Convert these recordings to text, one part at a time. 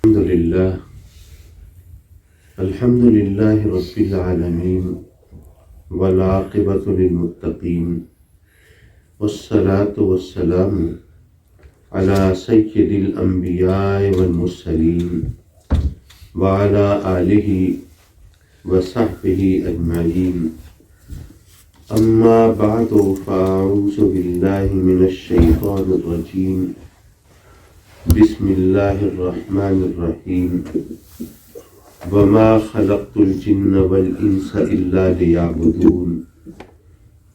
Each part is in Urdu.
الحمد لله رب العالمين والعاقبة للمتقين والصلاة والسلام على سيد الأنبياء والمرسلين وعلى آله وصحبه أجمعين أما بعد فأعوذ بالله من الشيطان الرجيم بسم الله الرحمن الرحيم وما خلقت الجن والإنس إلا ليعبدون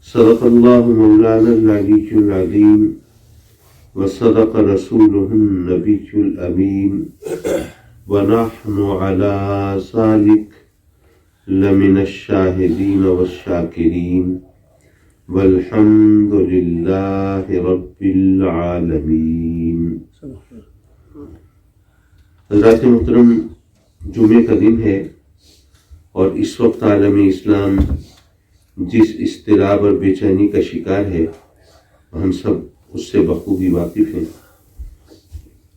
صدق الله مولانا العلي العظيم وصدق رسوله النبي الأمين ونحن على ذلك لمن الشاهدين والشاكرين والحمد لله رب العالمین۔ حضرات محترم، جمعے کا دن ہے اور اس وقت عالم اسلام جس اضطراب اور بے چینی کا شکار ہے ہم سب اس سے بخوبی واقف ہیں،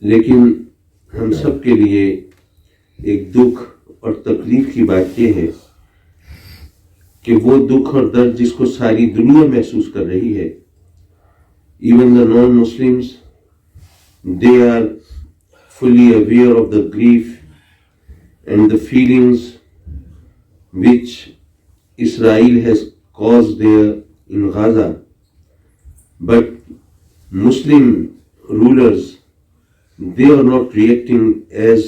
لیکن ہم سب کے لیے ایک دکھ اور تکلیف کی بات یہ ہے کہ وہ دکھ اور درد جس کو ساری دنیا محسوس کر رہی ہے، even the non-Muslims, they are fully aware of the grief and the feelings which Israel has caused there in Gaza, but Muslim rulers, they are not reacting as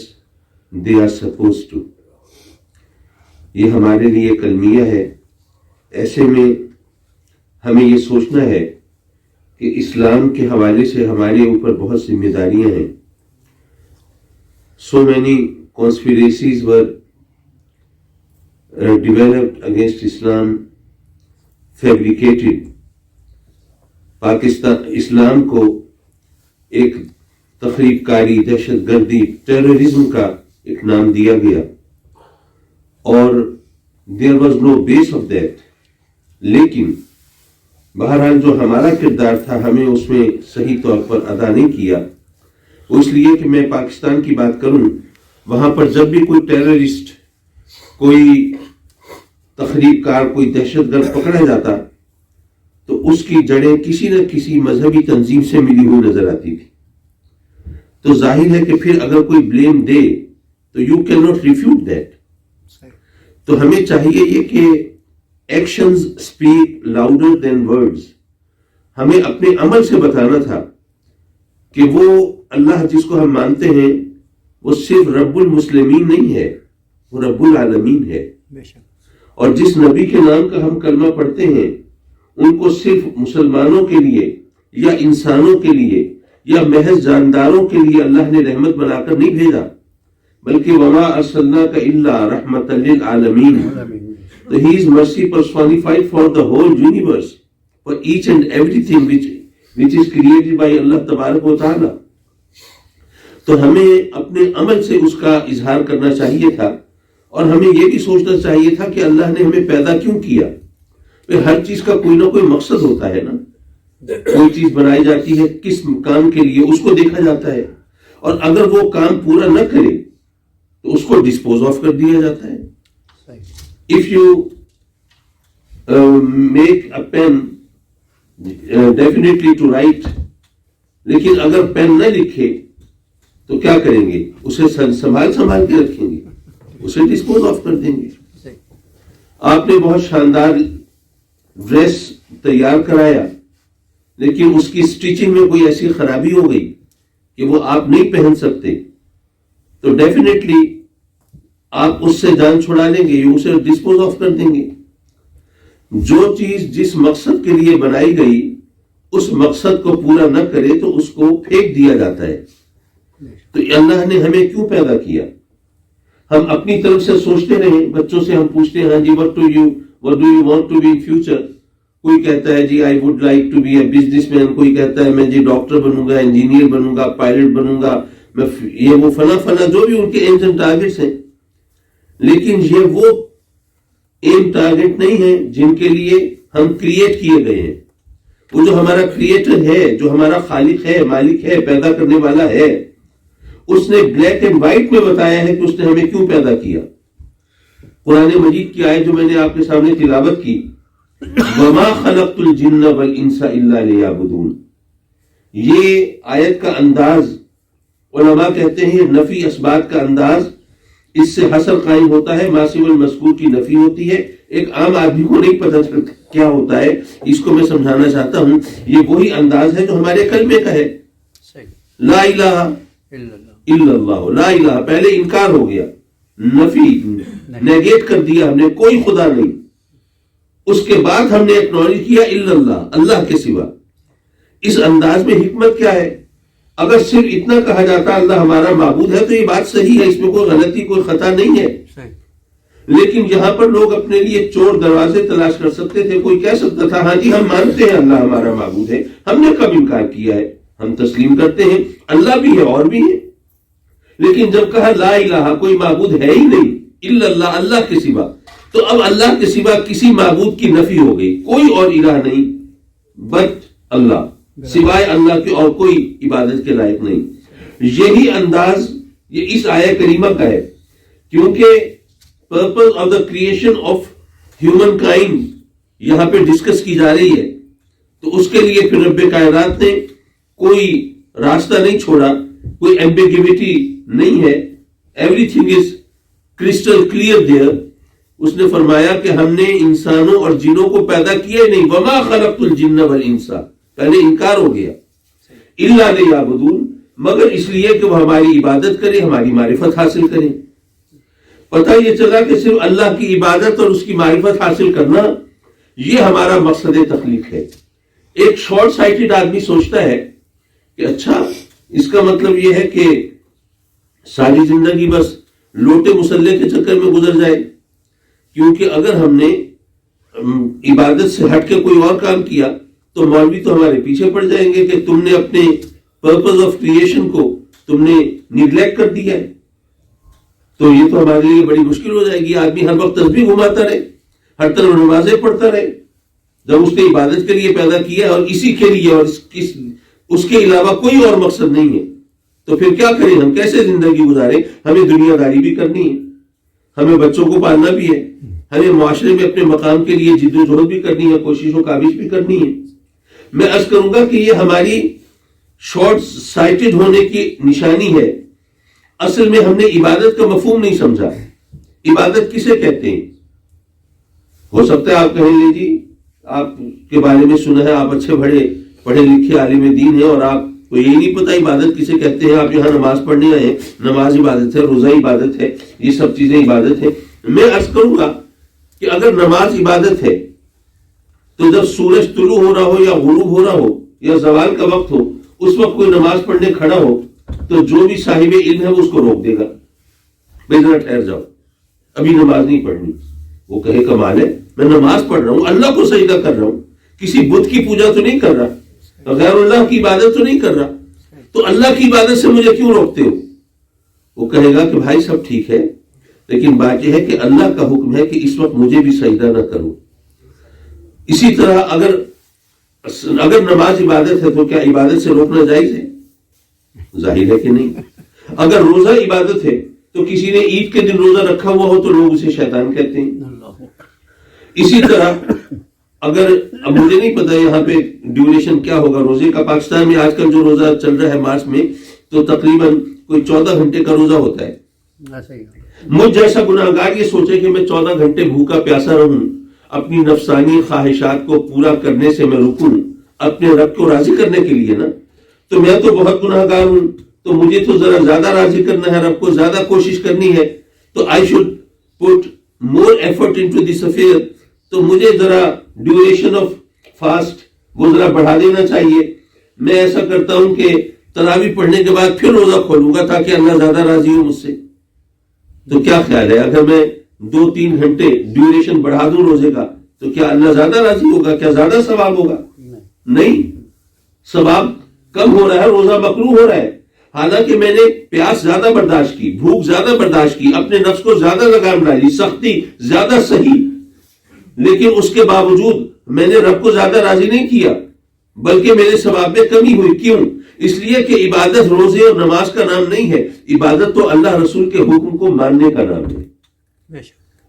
they are supposed to۔ یہ ہمارے لیے کلمیہ ہے۔ ایسے میں ہمیں یہ سوچنا ہے کہ اسلام کے حوالے سے ہمارے اوپر بہت ذمہ داریاں ہیں۔ So many conspiracies were developed against Islam, fabricated۔ Pakistan اسلام کو ایک تخریب کاری، دہشت گردی، ٹیررزم کا ایک نام دیا گیا اور there was no base of that۔ لیکن بہرحال جو ہمارا کردار تھا ہمیں اس میں صحیح طور پر ادا نہیں کیا۔ وہ اس لیے کہ میں پاکستان کی بات کروں، وہاں پر جب بھی کوئی ٹیررسٹ، کوئی تخریب کار، کوئی دہشت گرد پکڑا جاتا تو اس کی جڑیں کسی نہ کسی مذہبی تنظیم سے ملی ہوئی نظر آتی تھی۔ تو ظاہر ہے کہ پھر اگر کوئی بلیم دے تو you can not refute that. تو ہمیں چاہیے یہ کہ actions speak louder than words. ہمیں اپنے عمل سے بتانا تھا کہ وہ اللہ جس کو ہم مانتے ہیں وہ صرف رب المسلمین نہیں ہے، وہ رب العالمین ہے۔ اور جس نبی کے نام کا ہم کلمہ پڑھتے ہیں ان کو صرف مسلمانوں کے لیے یا انسانوں کے لیے یا محض جانداروں کے لیے اللہ نے رحمت بنا کر نہیں بھیجا، بلکہ وما ارسلناک الا رحمۃ للعالمین۔ So he is mercy personified for the whole universe, for each and everything which is created by Allah تبارک و تعالی۔ تو ہمیں اپنے عمل سے اس کا اظہار کرنا چاہیے تھا، اور ہمیں یہ بھی سوچنا چاہیے تھا کہ اللہ نے ہمیں پیدا کیوں کیا۔ ہر چیز کا کوئی نہ کوئی مقصد ہوتا ہے نا، کوئی چیز بنائی جاتی ہے کس کام کے لیے اس کو دیکھا جاتا ہے، اور اگر وہ کام پورا نہ کرے تو اس کو ڈسپوز آف کر دیا جاتا ہے۔ If you make a pen definitely to write، لیکن اگر پین نہ لکھے تو کیا کریں گے؟ اسے سنبھال کے رکھیں گے، اسے ڈسپوز آف کر دیں گے۔ آپ نے بہت شاندار ڈریس تیار کرایا، لیکن اس کی سٹیچنگ میں کوئی ایسی خرابی ہو گئی کہ وہ آپ نہیں پہن سکتے، تو ڈیفینیٹلی آپ اس سے جان چھڑا لیں گے، اسے ڈسپوز آف کر دیں گے۔ جو چیز جس مقصد کے لیے بنائی گئی اس مقصد کو پورا نہ کرے تو اس کو پھینک دیا جاتا ہے۔ تو اللہ نے ہمیں کیوں پیدا کیا؟ ہم اپنی طرف سے سوچتے رہیں، بچوں سے ہم پوچھتے ہیں ہاں جی what do you want to be in future؟ کوئی کہتا ہے جی I would like to be a businessman، کوئی کہتا ہے میں جی ڈاکٹر بنوں گا، انجینئر بنوں گا، پائلٹ بنوں گا، میں یہ وہ فنا جو بھی ان کے ایمز اینڈ ٹارگیٹس ہیں۔ لیکن یہ وہ ایم ٹارگیٹ نہیں ہے جن کے لیے ہم کریٹ کیے گئے ہیں۔ وہ جو ہمارا کریٹر ہے، جو ہمارا خالق ہے، مالک ہے، پیدا کرنے والا ہے، اس نے بلیک اینڈ وائٹ میں بتایا ہے کہ اس نے ہمیں کیوں پیدا کیا. قرآن مجید کی آیت جو میں نے آپ کے سامنے تلاوت کی, وَمَا خَلَقْتُ الْجِنَّ وَالْإِنسَ إِلَّا لِيَعْبُدُونَ, یہ آیت کا انداز علماء کہتے ہیں نفی اسبات کا انداز, اس سے حصر قائم ہوتا ہے, ما سوى المذکور کی نفی ہوتی ہے. ایک عام آدمی کو نہیں پتہ چلتا کیا ہوتا ہے, اس کو میں سمجھانا چاہتا ہوں. یہ وہی انداز ہے جو ہمارے کلمے کا ہے, لا الہ الا اللہ. لا الہ پہلے انکار ہو گیا, نفی نیگیٹ کر دیا ہم نے, کوئی خدا نہیں. اس کے بعد ہم نے ایکنالج کیا الا اللہ, اللہ کے سوا. اس انداز میں حکمت کیا ہے؟ اگر صرف اتنا کہا جاتا اللہ ہمارا معبود ہے تو یہ بات صحیح ہے, اس میں کوئی غلطی کوئی خطا نہیں ہے. لیکن یہاں پر لوگ اپنے لیے چور دروازے تلاش کر سکتے تھے. کوئی کہہ سکتا تھا ہاں جی ہم مانتے ہیں اللہ ہمارا معبود ہے, ہم نے کب انکار کیا ہے, ہم تسلیم کرتے ہیں اللہ بھی ہے اور بھی ہے. لیکن جب کہا لا الہ, کوئی معبود ہے ہی نہیں, الا اللہ, اللہ کے سوا, تو اب اللہ کے سوا کسی معبود کی نفی ہو گئی. کوئی اور الہ نہیں بٹ اللہ, سوائے اللہ کے اور کوئی عبادت کے لائق نہیں. یہی انداز یہ اس آیہ کریمہ کا ہے, کیونکہ purpose of the creation of human kind یہاں پہ ڈسکس کی جا رہی ہے. تو اس کے لیے پھر رب کائنات نے کوئی راستہ نہیں چھوڑا, کوئی ایمبیگیوٹی نہیں ہے, everything is crystal clear there. اس نے فرمایا کہ ہم نے انسانوں اور جنوں کو پیدا کیا ہی نہیں, وما خلقت الجن والانس, پہلے انکار ہو گیا, الا لیعبدون, مگر اس لیے کہ وہ ہماری عبادت کرے, ہماری معرفت حاصل کرے. پتہ یہ چلا کہ صرف اللہ کی عبادت اور اس کی معرفت حاصل کرنا یہ ہمارا مقصد تخلیق ہے. ایک شارٹ سائٹڈ آدمی سوچتا ہے کہ اچھا اس کا مطلب یہ ہے کہ ساری زندگی بس لوٹے مسلح کے چکر میں گزر جائے, کیونکہ اگر ہم نے عبادت سے ہٹ کے کوئی اور کام کیا تو مولوی تو ہمارے پیچھے پڑ جائیں گے کہ تم نے اپنے پرپز آف کریشن کو تم نے نیگلیکٹ کر دیا ہے. تو یہ تو ہمارے لیے بڑی مشکل ہو جائے گی. آدمی ہر وقت تسبیح گھماتا رہے, ہر طرف نمازیں پڑھتا رہے, جب اس نے عبادت کے لیے پیدا کیا اور اسی کے لیے اور اس کے علاوہ کوئی اور مقصد نہیں ہے, تو پھر کیا کریں ہم, کیسے زندگی گزاریں؟ ہمیں دنیا داری بھی کرنی ہے, ہمیں بچوں کو پالنا بھی ہے, ہمیں معاشرے میں اپنے مقام کے لیے جد و جہد بھی کرنی ہے, کوشش و کاوش بھی کرنی ہے. میں عرض کروں گا کہ یہ ہماری شارٹ سائٹڈ ہونے کی نشانی ہے. اصل میں ہم نے عبادت کا مفہوم نہیں سمجھا. عبادت کسے کہتے ہیں؟ ہو سکتا ہے آپ کہیں لے جی آپ کے بارے میں سنا ہے, آپ اچھے پڑھے لکھے عالم دین ہیں اور آپ کو یہی نہیں پتا عبادت کسے کہتے ہیں. آپ یہاں نماز پڑھنے آئے ہیں, نماز عبادت ہے, روزہ عبادت ہے, یہ سب چیزیں عبادت ہے. میں عرض کروں گا کہ اگر نماز عبادت ہے تو جب سورج طلوع ہو رہا ہو یا غروب ہو رہا ہو یا زوال کا وقت ہو, اس وقت کوئی نماز پڑھنے کھڑا ہو تو جو بھی صاحب علم ہے اس کو روک دے گا, بھائی ذرا ٹھہر جاؤ, ابھی نماز نہیں پڑھنی. وہ کہے کمال ہے, میں نماز پڑھ رہا ہوں, اللہ کو سجدہ کر رہا ہوں, کسی بت کی پوجا تو نہیں کر رہا, غیر اللہ کی عبادت تو نہیں کر رہا, تو اللہ کی عبادت سے مجھے کیوں روکتے ہو؟ وہ کہے گا کہ بھائی سب ٹھیک ہے, لیکن بات یہ ہے کہ اللہ کا حکم ہے کہ اس وقت مجھے بھی سجدہ نہ کرو. اسی طرح اگر نماز عبادت ہے تو کیا عبادت سے روکنا جائز ہے؟ ظاہر ہے کہ نہیں. اگر روزہ عبادت ہے تو کسی نے عید کے دن روزہ رکھا ہوا ہو تو لوگ اسے شیطان کہتے ہیں. اسی طرح اگر اب مجھے نہیں پتا یہاں پہ ڈیوریشن کیا ہوگا روزے کا, پاکستان میں آج کل جو روزہ چل رہا ہے مارچ میں تو تقریباً کوئی 14 گھنٹے کا روزہ ہوتا ہے. مجھ جیسا گناہگار یہ سوچے کہ میں 14 گھنٹے بھوکا پیاسا رہوں, اپنی نفسانی خواہشات کو پورا کرنے سے میں رکوں اپنے رب کو راضی کرنے کے لیے نا, تو میں تو بہت گناہگار ہوں, تو مجھے تو ذرا زیادہ راضی کرنا ہے رب کو, زیادہ کوشش کرنی ہے, تو I should put more effort into this affair. تو مجھے ذرا ڈیوریشن آف فاسٹ وہ ذرا بڑھا دینا چاہیے. میں ایسا کرتا ہوں کہ تراویح پڑھنے کے بعد پھر روزہ کھولوں گا تاکہ اللہ زیادہ راضی ہو مجھ سے. تو کیا خیال ہے اگر میں 2-3 گھنٹے ڈیوریشن بڑھا دوں روزے کا تو کیا اللہ زیادہ راضی ہوگا؟ کیا زیادہ ثواب ہوگا؟ نہیں, ثواب کم ہو رہا ہے, روزہ مکروہ ہو رہا ہے. حالانکہ میں نے پیاس زیادہ برداشت کی, بھوک زیادہ برداشت کی, اپنے نفس کو زیادہ لگام ڈالی, سختی زیادہ سہی, لیکن اس کے باوجود میں نے رب کو زیادہ راضی نہیں کیا بلکہ میرے ثواب میں کمی ہوئی. کیوں؟ اس لیے کہ عبادت روزے اور نماز کا نام نہیں ہے، عبادت تو اللہ رسول کے حکم کو ماننے کا نام ہے۔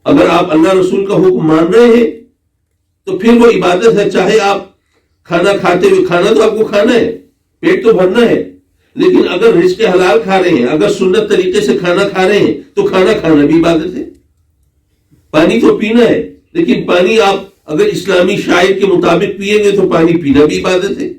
اگر آپ اللہ رسول کا حکم مان رہے ہیں تو پھر وہ عبادت ہے، چاہے آپ کھانا کھاتے ہوئے، کھانا تو آپ کو کھانا ہے، پیٹ تو بھرنا ہے، لیکن اگر رزق حلال کھا رہے ہیں، اگر سنت طریقے سے کھانا کھا رہے ہیں تو کھانا کھانا بھی عبادت ہے۔ پانی تو پینا ہے، لیکن پانی آپ اگر اسلامی شاعر کے مطابق پیئیں گے تو پانی پینا بھی عبادت ہے۔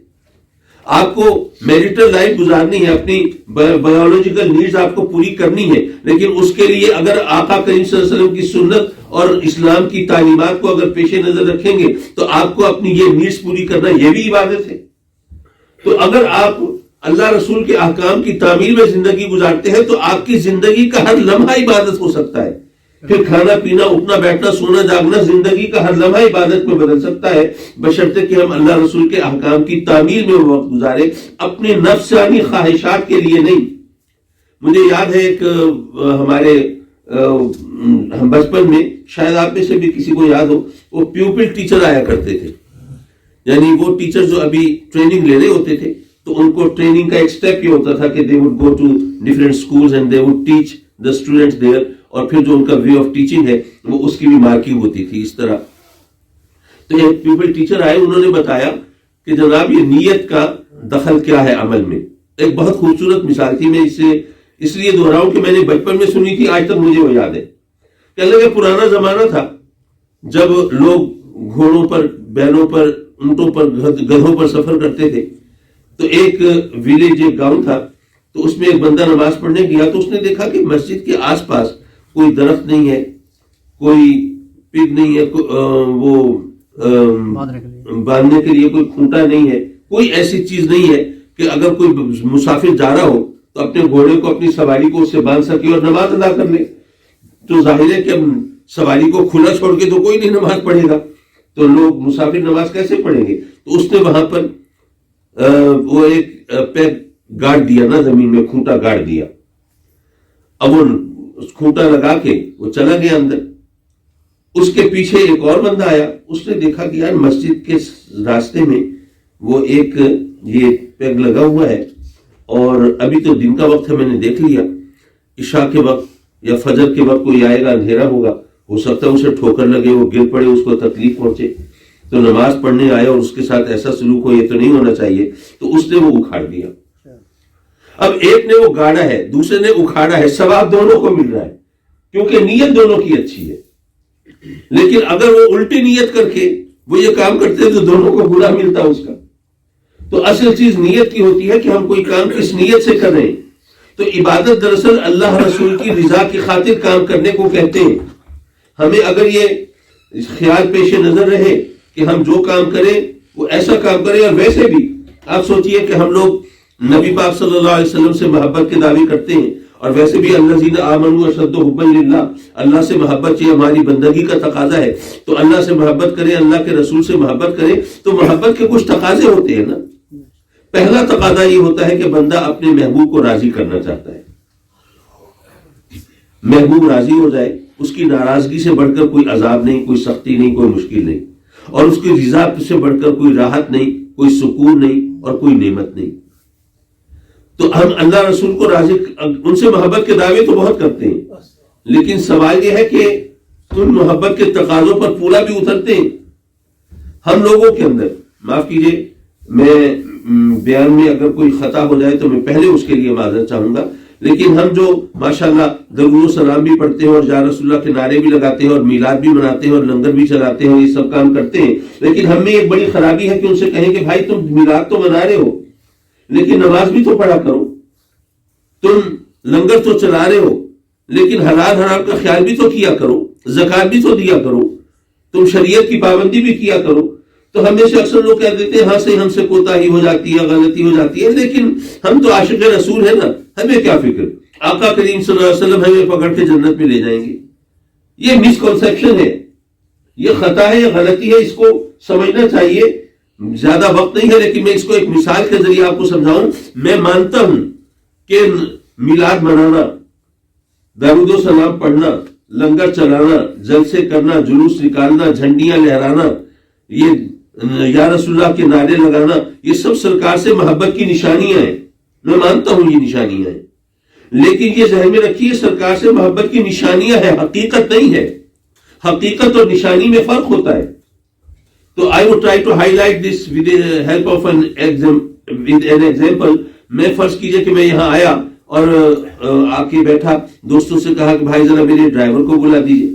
آپ کو میریٹل لائف گزارنی ہے، اپنی بایولوجیکل نیڈز آپ کو پوری کرنی ہے، لیکن اس کے لیے اگر آقا کریم صلی اللہ علیہ وسلم کی سنت اور اسلام کی تعلیمات کو اگر پیش نظر رکھیں گے تو آپ کو اپنی یہ نیڈز پوری کرنا یہ بھی عبادت ہے۔ تو اگر آپ اللہ رسول کے احکام کی تعمیل میں زندگی گزارتے ہیں تو آپ کی زندگی کا ہر لمحہ عبادت ہو سکتا ہے۔ پھر کھانا پینا، اٹھنا بیٹھنا، سونا جاگنا، زندگی کا ہر لمحہ عبادت میں بدل سکتا ہے، بشرطے کہ ہم اللہ رسول کے احکام کی تعمیل میں وقت گزارے، اپنے نفسانی خواہشات کے لیے نہیں۔ مجھے یاد ہے ایک ہمارے بچپن میں، شاید آپ میں سے بھی کسی کو یاد ہو، وہ پیوپل ٹیچر آیا کرتے تھے، یعنی وہ ٹیچر جو ابھی ٹریننگ لے رہے ہوتے تھے تو ان کو ٹریننگ کا ایک سٹیپ یہ ہوتا تھا کہ they would go to different schools and they would teach the students there، اور پھر جو ان کا وے آف ٹیچنگ ہے وہ اس کی بھی مارکنگ ہوتی تھی اس طرح۔ تو ایک پیپل ٹیچر آئے، انہوں نے بتایا کہ جناب یہ نیت کا دخل کیا ہے عمل میں۔ ایک بہت خوبصورت مثال تھی، میں اسے اس لیے دہراؤں کہ میں نے بچپن میں سنی تھی، آج تک مجھے وہ یاد ہے۔ کہنے لگے پرانا زمانہ تھا جب لوگ گھوڑوں پر، بیلوں پر، اونٹوں پر، گدھوں پر سفر کرتے تھے، تو ایک ویلیج، ایک گاؤں تھا، تو اس میں ایک بندہ نماز پڑھنے گیا تو اس نے دیکھا کہ مسجد کے آس پاس کوئی درخت نہیں ہے، کوئی پگ نہیں ہے، وہ باندھنے کے لیے کوئی کھوٹا نہیں ہے، کوئی ایسی چیز نہیں ہے کہ اگر کوئی مسافر جا رہا ہو تو اپنے گھوڑے کو، اپنی سواری کو اس سے باندھ سکے اور نماز ادا کر لے۔ تو ظاہر ہے کہ اب سواری کو کھلا چھوڑ کے تو کوئی نہیں نماز پڑھے گا، تو لوگ مسافر نماز کیسے پڑھیں گے؟ تو اس نے وہاں پر وہ ایک پیگ گاڑ دیا نا، زمین میں کھوٹا گاڑ دیا۔ اب وہ کھوٹا لگا کے وہ چلا گیا اندر۔ اس کے پیچھے ایک اور بندہ آیا، اس نے دیکھا کہ یار مسجد کے راستے میں وہ ایک یہ پیگ لگا ہوا ہے، اور ابھی تو دن کا وقت ہے، میں نے دیکھ لیا، عشاء کے وقت یا فجر کے وقت کوئی آئے گا، اندھیرا ہوگا، ہو سکتا ہے اسے ٹھوکر لگے، وہ گر پڑے، اس کو تکلیف پہنچے، تو نماز پڑھنے آئے اور اس کے ساتھ ایسا سلوک ہو، یہ تو نہیں ہونا چاہیے۔ تو اس نے وہ اکھاڑ دیا۔ اب ایک نے وہ گاڑا ہے، دوسرے نے اکھاڑا ہے، ثواب دونوں کو مل رہا ہے کیونکہ نیت دونوں کی اچھی ہے۔ لیکن اگر وہ الٹی نیت کر کے وہ یہ کام کرتے تو دونوں کو برا ملتا اس کا۔ تو اصل چیز نیت کی ہوتی ہے کہ ہم کوئی کام کس نیت سے کر رہے ہیں۔ تو عبادت دراصل اللہ رسول کی رضا کی خاطر کام کرنے کو کہتے ہیں۔ ہمیں اگر یہ خیال پیش نظر رہے کہ ہم جو کام کریں وہ ایسا کام کریں، اور ویسے بھی آپ سوچئے کہ ہم لوگ نبی پاک صلی اللہ علیہ وسلم سے محبت کے دعوے کرتے ہیں، اور ویسے بھی الذین آمنوا اشد حبا للہ، اللہ سے محبت یہ ہماری بندگی کا تقاضا ہے، تو اللہ سے محبت کریں، اللہ کے رسول سے محبت کریں، تو محبت کے کچھ تقاضے ہوتے ہیں نا۔ پہلا تقاضا یہ ہوتا ہے کہ بندہ اپنے محبوب کو راضی کرنا چاہتا ہے، محبوب راضی ہو جائے، اس کی ناراضگی سے بڑھ کر کوئی عذاب نہیں، کوئی سختی نہیں، کوئی مشکل نہیں، اور اس کی رضا سے بڑھ کر کوئی راحت نہیں، کوئی سکون نہیں، اور کوئی نعمت نہیں۔ تو ہم اللہ رسول کو راضی، ان سے محبت کے دعوے تو بہت کرتے ہیں، لیکن سوال یہ ہے کہ ان محبت کے تقاضوں پر پورا بھی اترتے ہیں؟ ہم لوگوں کے اندر، معاف کیجئے میں بیان میں اگر کوئی خطا ہو جائے تو میں پہلے اس کے لیے معذرت چاہوں گا، لیکن ہم جو ماشاءاللہ درود و سلام بھی پڑھتے ہیں اور یا رسول اللہ کے نعرے بھی لگاتے ہیں اور میلاد بھی مناتے ہیں اور لنگر بھی چلاتے ہیں، یہ سب کام کرتے ہیں، لیکن ہم میں ایک بڑی خرابی ہے کہ ان سے کہیں کہ بھائی تم میلاد تو منا رہے ہو لیکن نماز بھی تو پڑھا کرو، تم لنگر تو چلا رہے ہو لیکن حلال حرام کا خیال بھی تو کیا کرو، زکات بھی تو دیا کرو، تم شریعت کی پابندی بھی کیا کرو۔ تو ہمیں سے اکثر لوگ کہہ دیتے ہیں ہاں سے ہم سے کوتاہی ہو جاتی ہے، غلطی ہو جاتی ہے، لیکن ہم تو عاشق رسول ہیں نا، ہمیں کیا فکر، آقا کریم صلی اللہ علیہ وسلم ہمیں پکڑ کے جنت میں لے جائیں گے۔ یہ مس کنسپشن ہے، یہ خطا ہے، یہ غلطی ہے، اس کو سمجھنا چاہیے۔ زیادہ وقت نہیں ہے لیکن میں اس کو ایک مثال کے ذریعے آپ کو سمجھاؤں۔ میں مانتا ہوں کہ میلاد منانا، درود و سلام پڑھنا، لنگر چلانا، جلسے کرنا، جلوس نکالنا، جھنڈیاں لہرانا، یہ یا رسول اللہ کے نعرے لگانا، یہ سب سرکار سے محبت کی نشانیاں ہیں. میں مانتا ہوں یہ نشانیاں ہیں، لیکن یہ ذہن میں رکھیے سرکار سے محبت کی نشانیاں ہیں، حقیقت نہیں ہے. حقیقت اور نشانی میں فرق ہوتا ہے. تو I would try to highlight this with the help of an example. میں فرض کیجئے کہ میں یہاں آیا اور آ کے بیٹھا، دوستوں سے کہا کہ بھائی ذرا میرے ڈرائیور کو بلا دیجئے.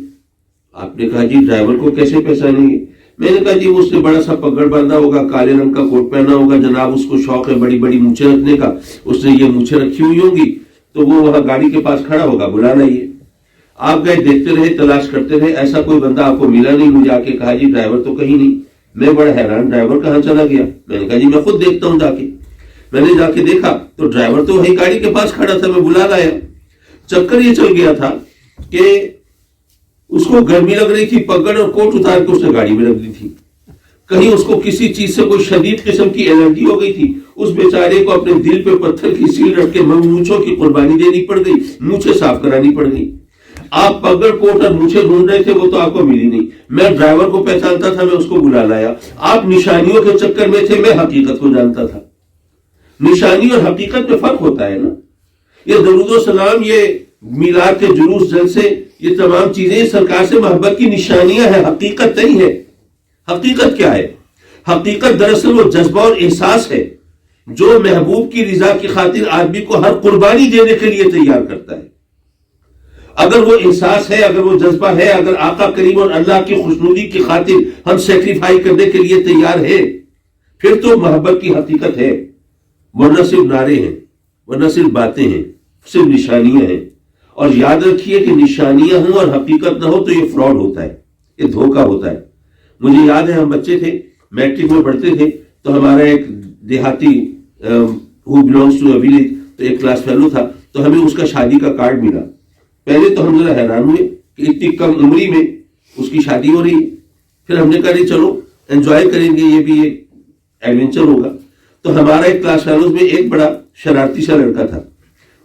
آپ نے کہا جی ڈرائیور کو کیسے پہچانیں گے؟ میں نے کہا جی اس نے بڑا سا پگڑ باندھا ہوگا، کالے رنگ کا کوٹ پہنا ہوگا، جناب اس کو شوق ہے بڑی بڑی مونچھیں رکھنے کا، اس نے یہ مونچھیں رکھی ہوئی ہوں گی تو وہ وہاں گاڑی کے پاس کھڑا ہوگا، بلانا ہی ہے. آپ گئے، دیکھتے رہے، تلاش کرتے رہے، ایسا کوئی بندہ آپ کو ملا نہیں. مجھے آ کے کہا جی ڈرائیور تو کہیں نہیں. میں بڑا حیران، ڈرائیور کہاں چلا گیا؟ میں نے کہا جی میں خود دیکھتا ہوں جا کے. میں نے جا کے دیکھا تو ڈرائیور تو وہی گاڑی کے پاس کھڑا تھا، میں بلا لایا. چکر یہ چل گیا تھا کہ اس کو گرمی لگ رہی تھی، پگڑ اور کوٹ اتار کے اس نے گاڑی میں رکھ دی تھی. کہیں اس کو کسی چیز سے کوئی شدید قسم کی الرجی ہو گئی تھی، اس بیچارے کو اپنے دل پہ پتھر کی سیل رکھ کے مونچھوں کی قربانی دینی پڑ گئی، مونچھیں صاف کرانی پڑ گئی. آپ پگڑ کوٹ اور مونچھیں ڈھونڈ رہے تھے، وہ تو آپ کو ملی نہیں. میں ڈرائیور کو پہچانتا تھا، میں اس کو بلا لایا. آپ نشانیوں کے چکر میں تھے، میں حقیقت کو جانتا تھا. نشانی اور حقیقت میں فرق ہوتا ہے نا. یہ درود و سلام، یہ میلاد کے جلوس، جلسے، یہ تمام چیزیں سرکار سے محبت کی نشانیاں ہیں، حقیقت نہیں ہے. حقیقت کیا ہے؟ حقیقت دراصل وہ جذبہ اور احساس ہے جو محبوب کی رضا کی خاطر آدمی کو ہر قربانی دینے کے لیے تیار کرتا ہے. اگر وہ احساس ہے، اگر وہ جذبہ ہے، اگر آقا کریم اور اللہ کی خوشنودی کی خاطر ہم سیکریفائی کرنے کے لیے تیار ہیں، پھر تو محبت کی حقیقت ہے. ورنہ صرف نعرے ہیں، ورنہ صرف باتیں ہیں، صرف نشانیاں ہیں. اور یاد رکھیے کہ نشانیاں ہوں اور حقیقت نہ ہو تو یہ فراڈ ہوتا ہے، یہ دھوکہ ہوتا ہے. مجھے یاد ہے ہم بچے تھے، میٹرک میں پڑھتے تھے، تو ہمارا ایک دیہاتی who belongs to a village، تو ایک کلاس فیلو تھا، تو ہمیں اس کا شادی کا کارڈ ملا. پہلے تو ہم ذرا حیران ہوئے کہ اتنی کم عمری میں اس کی شادی ہو رہی ہے. پھر ہم نے کہا نہیں چلو انجوائے کریں گے، یہ بھی ایک ایڈونچر ہوگا. تو ہمارا ایک کلاس فیلوز میں ایک بڑا شرارتی سا لڑکا تھا.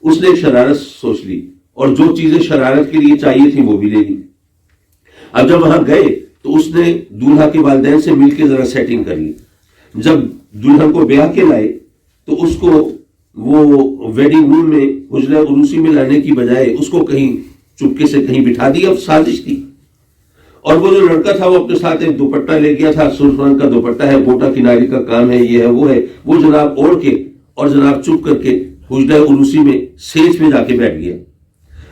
اس نے ایک شرارت سوچ لی اور جو چیزیں شرارت کے لیے چاہیے تھی وہ بھی لے لی. اب جب وہاں گئے تو اس نے دولہا کے والدین سے مل کے ذرا سیٹنگ کر لی. جب دلہن کو بیاہ کے لائے تو اس کو وہ ویڈنگ روم میں حجرہ عروسی میں لانے کی بجائے اس کو کہیں چپکے سے کہیں بٹھا دیا. اب سازش تھی. اور وہ جو لڑکا تھا وہ اپنے ساتھ ایک دوپٹہ لے گیا تھا، سرخ رنگ کا دوپٹہ ہے، گوٹا کناری کا کام ہے، یہ ہے وہ ہے، وہ جناب اوڑھ کے اور جناب چپ کر کے حجرہ عروسی میں سیج میں جا کے بیٹھ گیا.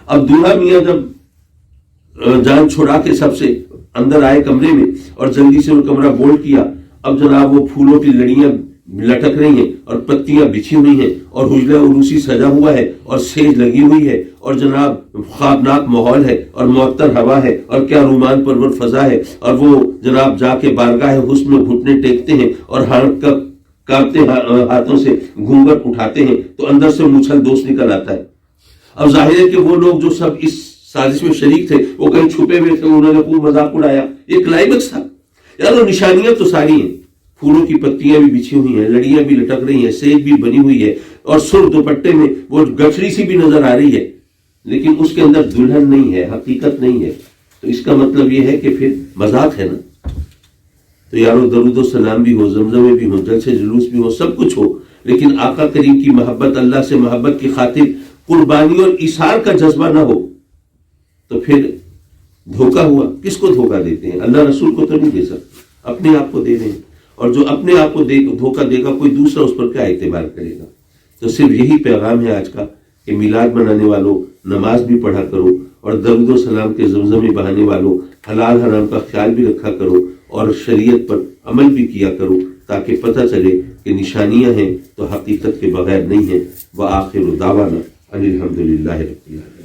اب دولہا میاں جب جان چھوڑا کے سب سے اندر آئے کمرے میں اور جلدی سے وہ کمرہ بولڈ کیا. اب جناب وہ پھولوں کی لڑیاں لٹک رہی ہیں اور پتیاں بچھی ہوئی ہیں اور حجرہ عروسی سجا ہوا ہے اور سیج لگی ہوئی ہے اور جناب خوابناک ماحول ہے اور معطر ہوا ہے اور کیا رومان پرور فضا ہے. اور وہ جناب جا کے بارگاہ حسن میں گھٹنے ٹیکتے ہیں اور کانپتے ہاتھوں سے گھونگھٹ اٹھاتے ہیں تو اندر سے مچھل دوست نکل آتا ہے. اب ظاہر ہے کہ وہ لوگ جو سب اس سازش میں شریک تھے وہ کہیں چھپے ہوئے تھے، انہوں نے خوب مذاق اڑایا. یہ کلائمیکس تھا. یار وہ نشانیاں تو ساری ہیں، پھولوں کی پتیاں بھی بچھی ہوئی ہیں، لڑیاں بھی لٹک رہی ہیں، سیج بھی بنی ہوئی ہے اور سرخ دوپٹے میں وہ گٹھڑی سی بھی نظر آ رہی ہے، لیکن اس کے اندر دلہن نہیں ہے، حقیقت نہیں ہے. تو اس کا مطلب یہ ہے کہ پھر مذاق ہے نا. تو یارو درود و سلام بھی ہو، زمزمے بھی ہو، جلسے جلوس بھی ہو، سب کچھ ہو، لیکن آقا کریم کی محبت، اللہ سے محبت کی خاطر قربانی اور ایثار کا جذبہ نہ ہو تو پھر دھوکہ ہوا. کس کو دھوکہ دیتے ہیں؟ اللہ رسول کو تو نہیں دے سکتے، اپنے آپ کو دے رہے ہیں. اور جو اپنے آپ کو دھوکہ دے گا کوئی دوسرا اس پر کیا اعتبار کرے گا؟ تو صرف یہی پیغام ہے آج کا کہ میلاد منانے والوں نماز بھی پڑھا کرو اور درود و سلام کے زمزمے بہانے والوں حلال حرام کا خیال بھی رکھا کرو اور شریعت پر عمل بھی کیا کرو تاکہ پتہ چلے کہ نشانیاں ہیں تو حقیقت کے بغیر نہیں ہیں. وآخر دعوانا ان الحمدللہ رب العالمین.